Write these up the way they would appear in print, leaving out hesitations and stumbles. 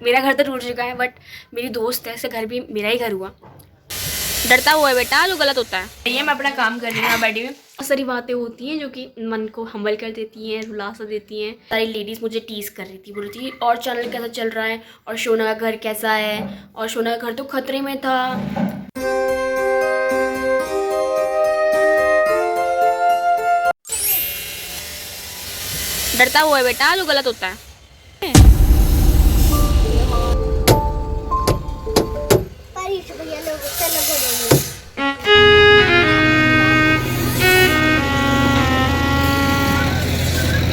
मेरा घर तो टूट चुका है, बट मेरी दोस्त है, इसका घर भी मेरा ही घर हुआ। डरता हुआ है बेटा, जो गलत होता है। ये मैं अपना काम कर रही हूँ बैठी में। बहुत सारी बातें होती हैं जो कि मन को हम्बल कर देती हैं, रुला सा देती हैं। सारी लेडीज़ मुझे टीज़ कर रही थी, बोल रही थी और चैनल कैसा चल रहा है, और शोना का घर कैसा है, और शोना का घर तो खतरे में था। डरता हुआ है बेटा, जो गलत होता है।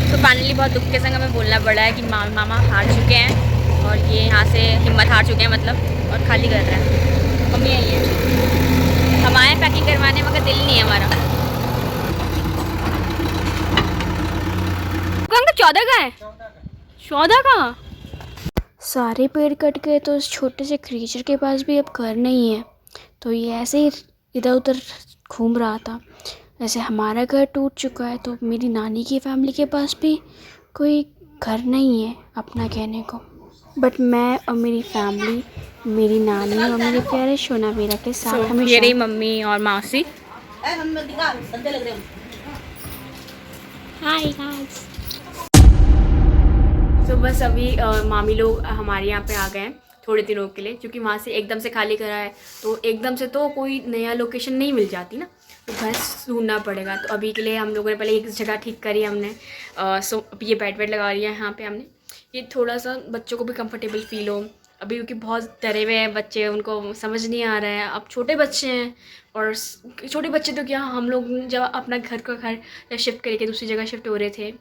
तो फाइनली बहुत दुख के संग हमें बोलना पड़ा है कि मामा हार चुके हैं, और ये यहाँ से हिम्मत हार चुके हैं मतलब, और खाली कर रहे हैं। मम्मी आई है, हम आए पैकिंग करवाने, मगर दिल नहीं है हमारा। 14 का है, 14 का। सारे पेड़ कट गए तो उस छोटे से क्रीचर के पास भी अब घर नहीं है, तो ये ऐसे ही इधर उधर घूम रहा था। जैसे हमारा घर टूट चुका है, तो मेरी नानी की फैमिली के पास भी कोई घर नहीं है अपना कहने को। बट मैं और मेरी फैमिली, मेरी नानी और मेरे प्यारे शोना वीरा के साथ हमेशा। ये रही मम्मी और मौसी। Hi guys. तो बस अभी मामी लोग हमारे यहाँ पे आ गए हैं थोड़े दिनों के लिए, क्योंकि वहाँ से एकदम से खाली करा है, तो एकदम से तो कोई नया लोकेशन नहीं मिल जाती ना, तो घर ढूंढना पड़ेगा। तो अभी के लिए हम लोगों ने पहले एक जगह ठीक करी हमने। सो अभी ये बेड लगा लिया है यहाँ पे हमने, ये थोड़ा सा बच्चों को भी कंफर्टेबल फील हो अभी, क्योंकि बहुत डरे हुए हैं बच्चे, उनको समझ नहीं आ रहा है। अब छोटे बच्चे हैं, और छोटे बच्चे तो क्या, हम लोग जब अपना घर शिफ्ट करके दूसरी जगह शिफ्ट हो रहे थे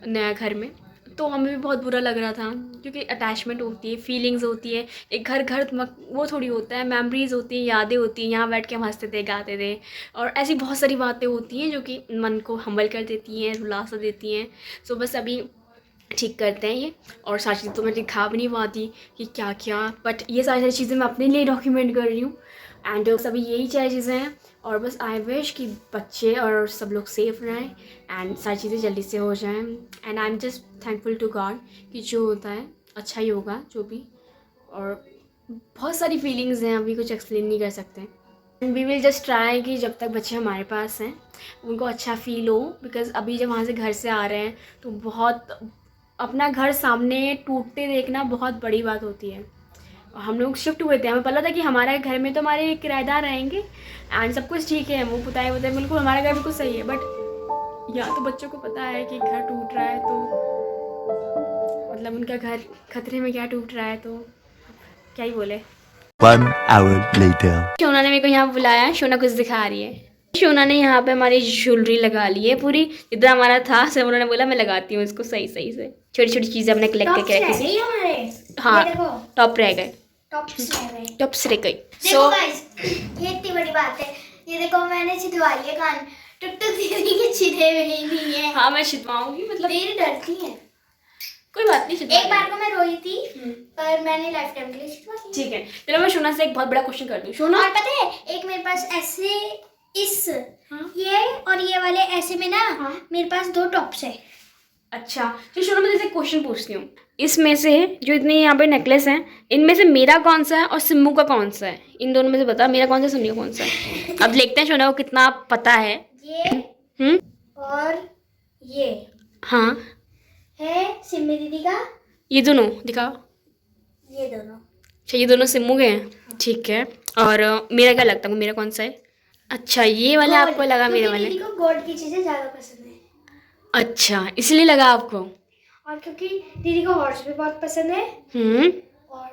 नया घर में, तो हमें भी बहुत बुरा लग रहा था, क्योंकि अटैचमेंट होती है, फीलिंग्स होती है। एक घर वो थोड़ी होता है, मेमोरीज़ होती हैं, यादें होती हैं। यहाँ बैठ के हम हंसते थे, गाते थे, और ऐसी बहुत सारी बातें होती हैं जो कि मन को हम्बल कर देती हैं, रुला सा देती हैं। सो बस अभी ठीक करते हैं ये, और सारी चीज़ें तो मैं दिखा भी नहीं पाती कि क्या क्या, बट ये सारी चीज़ें मैं अपने लिए डॉक्यूमेंट कर रही हूँ। एंड सभी यही सारी चीज़ें हैं, और बस आई विश कि बच्चे और सब लोग सेफ़ रहें एंड सारी चीज़ें जल्दी से हो जाएं। And I am just thankful to God कि जो होता है अच्छा ही होगा जो भी। और बहुत सारी फीलिंग्स हैं, अभी कुछ एक्सप्लेन नहीं कर सकते। And we will just try कि जब तक बच्चे हमारे पास हैं उनको अच्छा फील हो, बिकॉज़ अभी जब वहाँ से घर से आ रहे हैं तो बहुत अपना घर सामने टूटते देखना बहुत बड़ी बात होती है। हम लोग शिफ्ट हुए थे, हमें पता था कि हमारे घर में तो हमारे किराएदार रहेंगे एंड सब कुछ ठीक है, वो पुताए बिल्कुल हमारा घर बिल्कुल सही है, बट यहाँ तो बच्चों को पता है कि घर टूट रहा है, तो मतलब उनका घर खतरे में क्या टूट रहा है, तो क्या ही बोले। 1 hour later. शोना ने मेरे को यहाँ बुलाया, शोना कुछ दिखा रही है। शोना ने यहाँ पे हमारी ज्वेलरी लगा ली है पूरी, जितना हमारा था सब उन्होंने बोला मैं लगाती हूँ इसको सही सही से। छोटी छोटी चीज़ें हमने कलेक्ट करके रखी थी। हाँ, टॉप रह गए, टॉप्स रह गई। देखो गाइस, ये इतनी बड़ी बात है, ये देखो मैंने छिदवा लिए कान, टुक टुक दीदी के छिदे हुए ही नहीं है। हाँ मैं छिदवाऊंगी, मतलब तेरी डरती है, कोई बात नहीं। एक बार को मैं रोई थी पर मैंने लाइफ टाइम के लिए छिदवा लिया। ठीक है, चलो मैं शोना से एक बहुत बड़ा क्वेश्चन करती हूँ। शोना, और पता है एक मेरे पास ऐसे इस ये और ये वाले ऐसे में ना मेरे पास 2 टॉप्स है। अच्छा तो शोना मैं जैसे क्वेश्चन पूछती हूँ, इसमें से जो इतने यहाँ पे नेकलेस हैं, इनमें से मेरा कौन सा है और सिम्मू का कौन सा है? इन दोनों में से बता, मेरा कौन सा, सिम्मू कौन सा है? अब देखते हैं शोना को कितना पता है। ये और ये हाँ है सिम्मी दीदी का, ये दोनों दिखाओ। ये दोनों। अच्छा ये दोनों सिम्मू के हैं, ठीक है। और मेरा क्या लगता है, मेरा कौन सा है? अच्छा ये वाला आपको लगा मेरे वाले? दीदी को गोल्ड की चीजें ज्यादा पसंद है। अच्छा इसलिए लगा आपको? और क्योंकि दीदी को हॉर्स भी बहुत पसंद है। और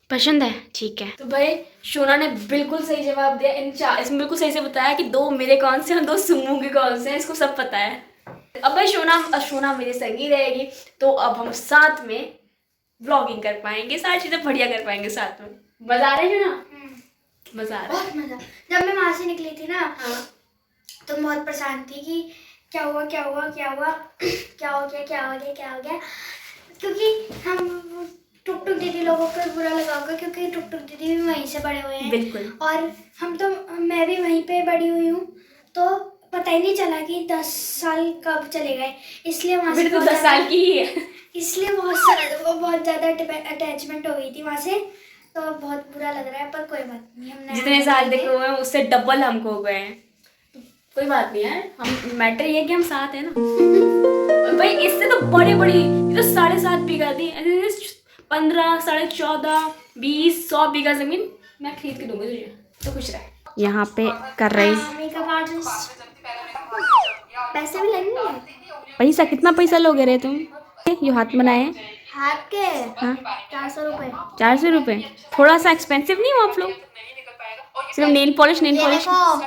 पसंद है, ठीक है। तो भाई शोना ने बिल्कुल सही जवाब दिया, इसमें बिल्कुल सही से बताया कि 2 मेरे कौन से हैं, 2 सिम्मू के कौन से हैं, इसको सब पता है। अब भाई शोना मेरे संग ही रहेगी, तो अब हम साथ में व्लॉगिंग कर पाएंगे, सारी चीजें बढ़िया कर पाएंगे साथ में। मजा आ रहा है शोना? मजा आ रहा है, बहुत मजा। जब मैं वहां से निकली थी ना, तो मैं बहुत परेशान थी कि क्या हुआ क्या हुआ क्या हुआ, क्या हो गया क्या हो गया क्या हो गया, क्योंकि हम टुक टुक दीदी लोगों को बुरा लगा होगा, क्योंकि टुक टुक दीदी भी वहीं से बड़े हुए हैं। बिल्कुल। और मैं भी वहीं पे बड़ी हुई हूँ, तो पता ही नहीं चला कि 10 साल कब चले गए, इसलिए वहाँ से मेरे तो बहुत 10 साल की ही है। इसलिए बहुत ज़्यादा अटैचमेंट हो गई थी वहाँ से, तो बहुत बुरा लग रहा है, पर कोई बात नहीं। हम जितने साल देखे हुए हैं उससे डबल हमको हो गए हैं, तो कोई बात नहीं है। हम मैटर ये है कि हम साथ हैं ना। और भाई इससे तो बड़ी ये तो 7.5 बीघा थी, 15, 14.5, 20, 100 बीघा जमीन मैं खरीद के दूंगी तुझे, तो खुश रहे। यहाँ पे कर रही मेकअप आर्टिस्ट, पैसे भी लगेंगे। पैसा, कितना पैसा लोगे रे तुम? ये हाथ बनाए हैं, हाथ के हाँ 400 रुपये। 400 रुपये, थोड़ा सा एक्सपेंसिव नहीं हो आप लोग? सिर्फ नेल पॉलिश ये देखो,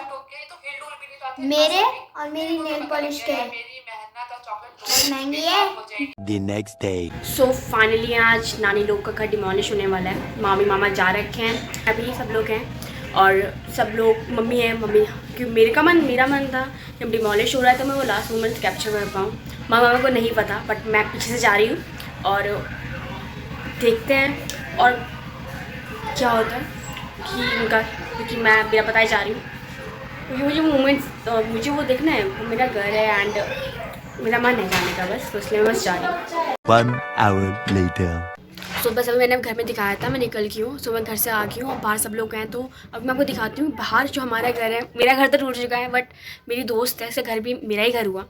मेरे और मेरी नेल पॉलिश के महंगी है। The next day. So finally आज नानी लोग का घर डिमोलिश होने वाला है। मामी मामा जा रखे हैं, अभी सब लोग हैं और सब लोग, मम्मी है, मम्मी क्योंकि मेरा मन था जब डिमोलिश हो रहा है तो मैं वो लास्ट मोमेंट कैप्चर कर पाऊँ। मामा को नहीं पता, बट मैं पीछे से जा रही हूँ और देखते हैं और क्या होता है कि उनका, क्योंकि मैं बिना बताए जा रही हूँ, क्योंकि मुझे वो मोमेंट्स, मुझे वो देखना है, वो मेरा घर है एंड मेरा मन है जाने का, बस तो इसलिए मैं बस जा रही हूँ। 1 hour later. सुबह सब मैंने घर में दिखाया था, मैं निकल गई हूँ, सुबह घर से आ गई हूँ और बाहर सब लोग हैं। तो अब मैं आपको दिखाती हूँ बाहर जो हमारा घर है। मेरा घर तो टूट चुका है, बट मेरी दोस्त है, उसका घर भी मेरा ही घर हुआ।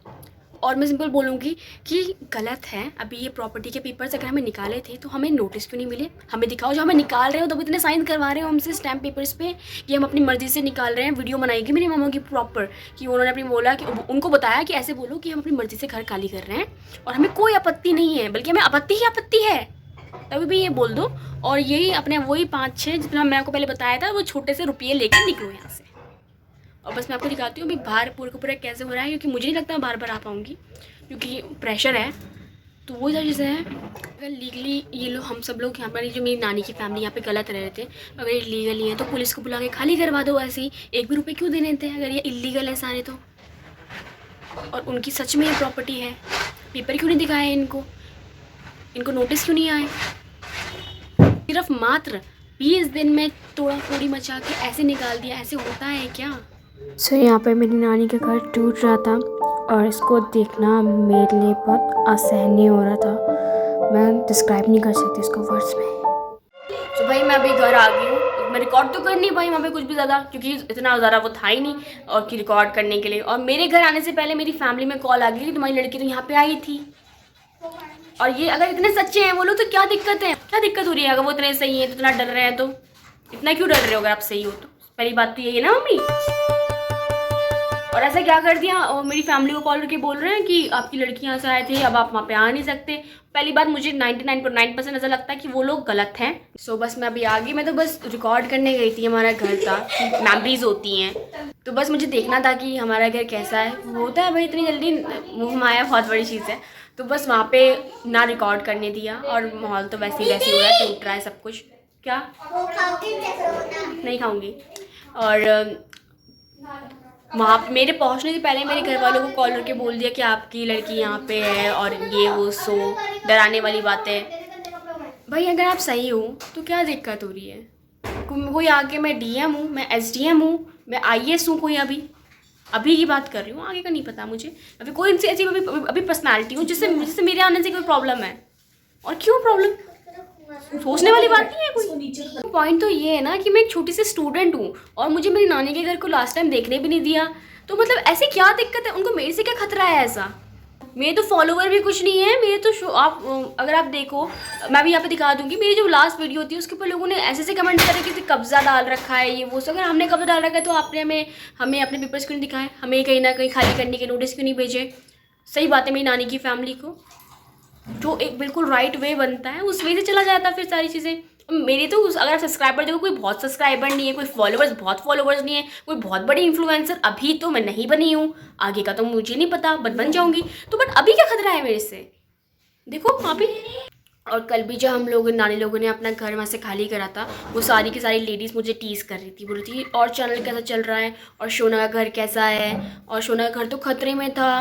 और मैं सिंपल बोलूँगी कि गलत है। अभी ये प्रॉपर्टी के पेपर्स अगर हमें निकाले थे तो हमें नोटिस क्यों नहीं मिले? हमें दिखाओ, जो हमें निकाल रहे हो तो इतने साइन करवा रहे हो हमसे स्टैम्प पेपर्स पे कि हम अपनी मर्ज़ी से निकाल रहे हैं। वीडियो बनाएगी मेरी मामा की प्रॉपर कि उन्होंने अपनी बोला कि उनको बताया कि ऐसे बोलो कि हम अपनी मर्ज़ी से घर खाली कर रहे हैं और हमें कोई आपत्ति नहीं है, बल्कि हमें आपत्ति ही आपत्ति है। तभी भी ये बोल दो और यही अपने वही 5-6 जितना मैं आपको पहले बताया था वो छोटे से रुपये लेकर निकलो यहाँ से। और बस मैं आपको दिखाती हूँ अभी बाहर पूरे का पूरा कैसे हो रहा है, क्योंकि मुझे नहीं लगता मैं बार बार आ पाऊँगी क्योंकि प्रेशर है। तो वही सारी चीज़ें हैं। अगर लीगली ये लोग, हम सब लोग यहाँ पर, जो मेरी नानी की फैमिली यहाँ पे गलत रह रहे थे, अगर ये लीगली है तो पुलिस को बुला के खाली करवा दो। ऐसे ही 1 भी रुपये क्यों देने थे अगर ये इलीगल है सारे तो? और उनकी सच में ये प्रॉपर्टी है, पेपर क्यों नहीं दिखाए इनको नोटिस क्यों नहीं आए? सिर्फ मात्र 20 दिन में तोड़ा फोड़ी मचा के ऐसे निकाल दिया, ऐसे होता है क्या? सो यहाँ पर मेरी नानी का घर टूट रहा था और इसको देखना मेरे लिए बहुत असहनीय हो रहा था। मैं डिस्क्राइब नहीं कर सकती इसको वर्ड्स में। तो भाई मैं अभी घर आ गई हूँ। मैं रिकॉर्ड तो कर नहीं पाई वहाँ पे कुछ भी ज़्यादा, क्योंकि इतना ज़्यादा वो था ही नहीं और कि रिकॉर्ड करने के लिए। और मेरे घर आने से पहले मेरी फैमिली में कॉल आ गई कि तुम्हारी लड़की तो यहाँ पे आई थी। और ये अगर इतने सच्चे हैं वो लोग तो क्या दिक्कत है? क्या दिक्कत हो रही है? अगर वो इतने सही हैं तो इतना डर रहे हैं, तो इतना क्यों डर रहे हो अगर आप सही हो तो? पहली बात तो यही है ना मम्मी। और ऐसा क्या कर दिया, और मेरी फैमिली को कॉल करके बोल रहे हैं कि आपकी लड़की यहाँ से आए थे, अब आप वहाँ पे आ नहीं सकते। पहली बात, मुझे 99.9% ऐसा लगता है कि वो लोग गलत हैं। सो बस मैं अभी आ गई। मैं तो बस रिकॉर्ड करने गई थी, हमारा घर था, मेमोरीज होती हैं, तो बस मुझे देखना था कि हमारा घर कैसा है। वो होता है भाई, इतनी जल्दी मुँह माया बहुत बड़ी चीज़ है। तो बस वहाँ पे ना रिकॉर्ड करने दिया और माहौल तो वैसे ही हो रहा है, टूट रहा है सब कुछ। क्या नहीं खाऊंगी। और वहाँ मेरे पहुँचने से पहले मेरे घर वालों को कॉल करके बोल दिया कि आपकी लड़की यहाँ पे है और ये वो, सो डराने वाली बातें। भाई अगर आप सही हो तो क्या दिक्कत हो रही है? कोई आगे, मैं DM हूँ, मैं SDM हूँ, मैं IAS हूँ, कोई अभी की बात कर रही हूँ, आगे का नहीं पता मुझे। अभी कोई इनसे ऐसी अभी पर्सनैलिटी हूँ जिससे मेरे आने से कोई प्रॉब्लम है। और क्यों प्रॉब्लम? सोचने वाली बात नहीं है कोई। पॉइंट तो ये है ना कि मैं एक छोटी सी स्टूडेंट हूँ और मुझे मेरी नानी के घर को लास्ट टाइम देखने भी नहीं दिया, तो मतलब ऐसे क्या दिक्कत है? उनको मेरे से क्या खतरा है ऐसा? मेरे तो फॉलोवर भी कुछ नहीं है मेरे तो। अगर आप देखो, मैं भी यहाँ पे दिखा दूंगी, मेरी जो लास्ट वीडियो थी उसके ऊपर लोगों ने ऐसे कमेंट करे कि कब्जा डाल रखा है, ये वो। अगर हमने कब्जा डाल रखा है तो आपने हमें अपने पेपर्स क्यों नहीं दिखाए? हमें कहीं ना कहीं खाली करने के नोटिस क्यों नहीं भेजे? सही बात है, मेरी नानी की फैमिली को जो एक बिल्कुल राइट वे बनता है उस वे से चला जाता फिर सारी चीज़ें। मेरी तो अगर आप सब्सक्राइबर देखो, कोई बहुत सब्सक्राइबर नहीं है, कोई बहुत फॉलोवर्स नहीं है, कोई बहुत बड़ी इन्फ्लुएंसर अभी तो मैं नहीं बनी हूँ, आगे का तो मुझे नहीं पता, बट बन जाऊँगी। तो बट अभी क्या खतरा है मेरे से? देखो वहाँ पे। और कल भी जब हम लोग नानी लोगों ने अपना घर वहाँ से खाली करा था, वो सारी की सारी लेडीज़ मुझे टीज़ कर रही थी, बोल रही थी और चैनल कैसा चल रहा है और शोना का घर कैसा है, और शोना का घर तो खतरे में था।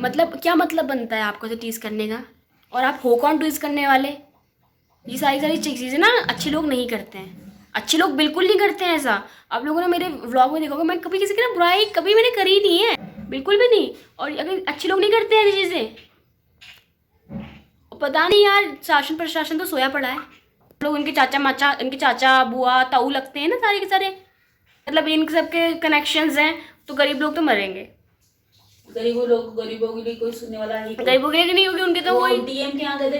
मतलब क्या मतलब बनता है आपको तो टीज़ करने का? और आप हो कौन टीज़ करने वाले? ये सारी चीज़ें ना अच्छे लोग नहीं करते हैं, अच्छे लोग बिल्कुल नहीं करते हैं ऐसा। आप लोगों ने मेरे व्लॉग में देखोगे, मैं कभी किसी की ना बुराई कभी मैंने करी नहीं है। बिल्कुल भी नहीं। और अगर अच्छे लोग नहीं करते हैं ऐसी चीज़ें, पता नहीं यार, शासन प्रशासन तो सोया पड़ा है। लोग इनके चाचा बुआ ताऊ लगते हैं ना सारे के सारे, मतलब इन सबके कनेक्शंस हैं, तो गरीब लोग तो मरेंगे। गरीबों के लिए कोई सुनने वाला नहीं। गरीबों के लिए नहीं होगी, उनके तो वही डीएम के यहाँ गए थे,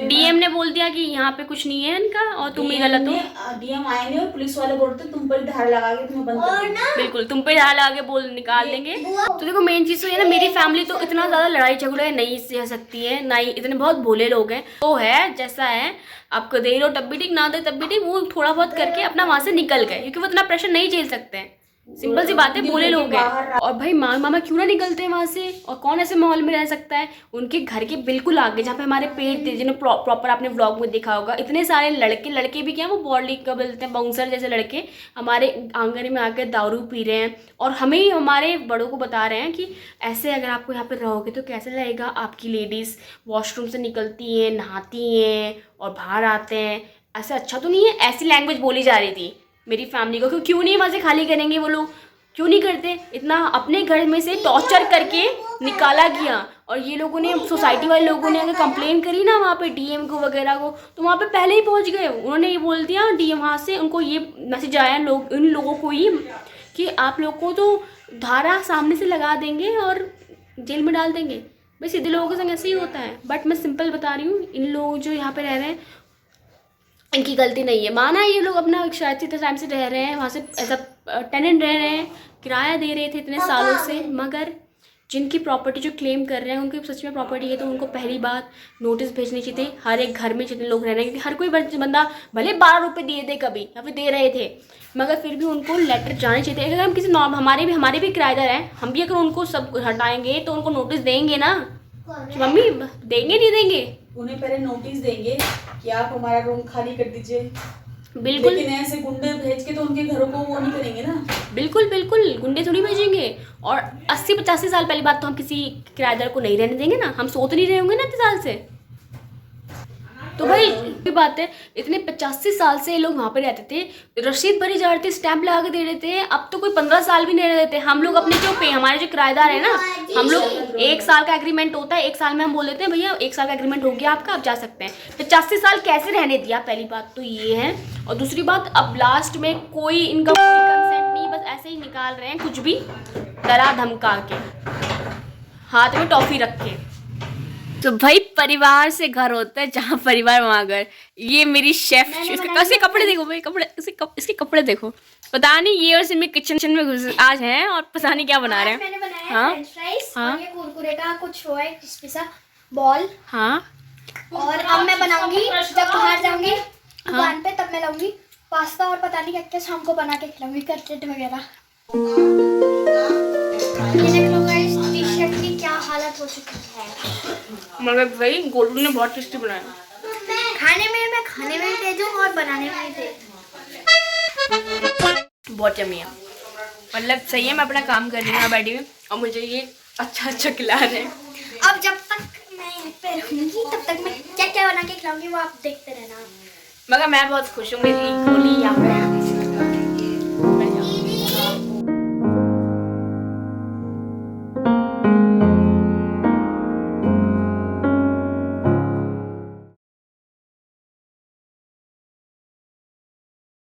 डीएम ने बोल दिया कि यहाँ पे कुछ नहीं है इनका और तुम ही गलत हो। डीएम आए नहीं और पुलिस वाले बोलते तुम पर धार लगा के तुम्हें बंद कर देंगे। बिल्कुल, तुम पे धार लगा के बोल निकाल देंगे। तो देखो मेन चीज़ तो ये ना, मेरी फैमिली तो इतना ज़्यादा लड़ाई झगड़े नहीं सह सकती है, ना ही इतने बहुत भोले लोग हैं। तो है जैसा है, आपको दे लो तब भी ठीक, ना दे तब भी ठीक, वो थोड़ा बहुत करके अपना वहाँ से निकल गए, क्योंकि वो इतना प्रेशर नहीं झेल सकते हैं। सिंपल सी बात है, बोले लोग हैं। और भाई मामा क्यों ना निकलते हैं वहाँ से, और कौन ऐसे माहौल में रह सकता है। उनके घर के बिल्कुल आगे जहाँ पे हमारे पेड़ थे, जिन्हें प्रॉपर आपने व्लॉग में देखा होगा, इतने सारे लड़के भी क्या, वो बॉडी का बोलते हैं बाउंसर जैसे लड़के हमारे आंगन में आकर दारू पी रहे हैं, और हमें ही हमारे बड़ों को बता रहे हैं कि ऐसे अगर आपको यहाँ पे रहोगे तो कैसे लगेगा। आपकी लेडीज़ वॉशरूम से निकलती हैं, नहाती हैं और बाहर आते हैं, ऐसे अच्छा तो नहीं है। ऐसी लैंग्वेज बोली जा रही थी मेरी फैमिली को, क्यों नहीं वहाँ से खाली करेंगे वो लोग, क्यों नहीं करते। इतना अपने घर में से टॉर्चर करके निकाला गया, और ये लोगों ने, सोसाइटी वाले लोगों ने अगर कंप्लेन करी ना वहाँ पे डीएम को वगैरह को, तो वहाँ पे पहले ही पहुँच गए। उन्होंने ये बोल दिया डीएम वहाँ से, उनको ये मैसेज आया इन लोगों को ही कि आप लोग को तो धारा सामने से लगा देंगे और जेल में डाल देंगे। भाई सीधे लोगों के संग ऐसे ही होता है। बट मैं सिंपल बता रही हूँ, इन लोग जो यहाँ पे रह रहे हैं इनकी गलती नहीं है। माना ये लोग अपना शायद इतने टाइम से रह रहे हैं वहाँ से, एज अ टेनेंट रह रहे हैं, किराया दे रहे थे इतने सालों से, मगर जिनकी प्रॉपर्टी जो क्लेम कर रहे हैं उनकी सच में प्रॉपर्टी है, तो उनको पहली बात नोटिस भेजनी चाहिए थी हर एक घर में जितने लोग रह रहे हैं। क्योंकि हर कोई बंदा भले 12 रुपये दिए थे कभी, या फिर दे रहे थे, मगर फिर भी उनको लेटर जाने चाहिए थे। अगर हम किसी हमारे भी किराएदार हैं, हम भी अगर उनको सब हटाएंगे तो उनको नोटिस देंगे ना, मम्मी देंगे नहीं देंगे? उन्हें पहले नोटिस देंगे कि आप हमारा रूम खाली कर दीजिए। बिल्कुल, लेकिन ऐसे गुंडे भेज के तो उनके घरों को वो नहीं करेंगे ना। बिल्कुल गुंडे थोड़ी भेजेंगे। और 80-85 साल पहली बात तो हम किसी किराएदार को नहीं रहने देंगे ना, हम सो तो नहीं रहे होंगे ना इतने साल से। तो भाई ये बात है, इतने 85 साल से ये लोग वहाँ पे रहते थे, रसीद भरी जा रही थी, स्टैंप लगा के दे रहे थे। अब तो कोई 15 साल भी नहीं रह रहे थे। हम लोग अपने हमारे जो किराएदार है ना, हम लोग 1 साल का एग्रीमेंट होता है, 1 साल में हम बोल देते हैं भैया 1 साल का एग्रीमेंट हो गया आपका, आप जा सकते हैं। 85 साल कैसे रहने दिया, पहली बात तो ये है। और दूसरी बात, अब लास्ट में कोई इनका कोई कंसेंट नहीं, बस ऐसे ही निकाल रहे हैं कुछ भी डरा धमका के, हाथ में टॉफी रख के। तो भाई परिवार से घर होता है, जहाँ परिवार वहाँ घर। ये मेरी शेफ, इसके कपड़े देखो भाई, इसके कपड़े देखो। पता नहीं ये और सिर्फ किचन में घुस आज हैं और पता नहीं क्या बना रहे हैं। मैंने बनाया फ्रेंच फ्राइज और ये कुरकुरे का कुछ हुआ है क्रिस्पी सा बॉल। हाँ, और अब मैं बनाऊंगी जब बाहर जाऊंगी दुकान पे, तब मैं लाऊंगी पास्ता और पता नहीं क्या शाम को बना के खिलाऊंगी, कटलेट वगैरह। ये देख लो गाइस, टी-शर्ट की क्या हालत हो चुकी है। मगर भाई गोलू ने बहुत टेस्टी बनाया। मैं खाने में भी तेज हूँ और बनाने में भी तेज हूँ। बहुत यम्मी है, मतलब सही है। मैं अपना काम कर रही हूँ बैठी हुई और मुझे ये अच्छा खिला रहे हैं। अब जब तक मैं यहाँ पे रहूँगी तब तक मैं क्या क्या बना के खिलाऊंगी वो आप देखते रहना। मगर मैं बहुत खुश हूँ, मेरी गोली यहाँ पे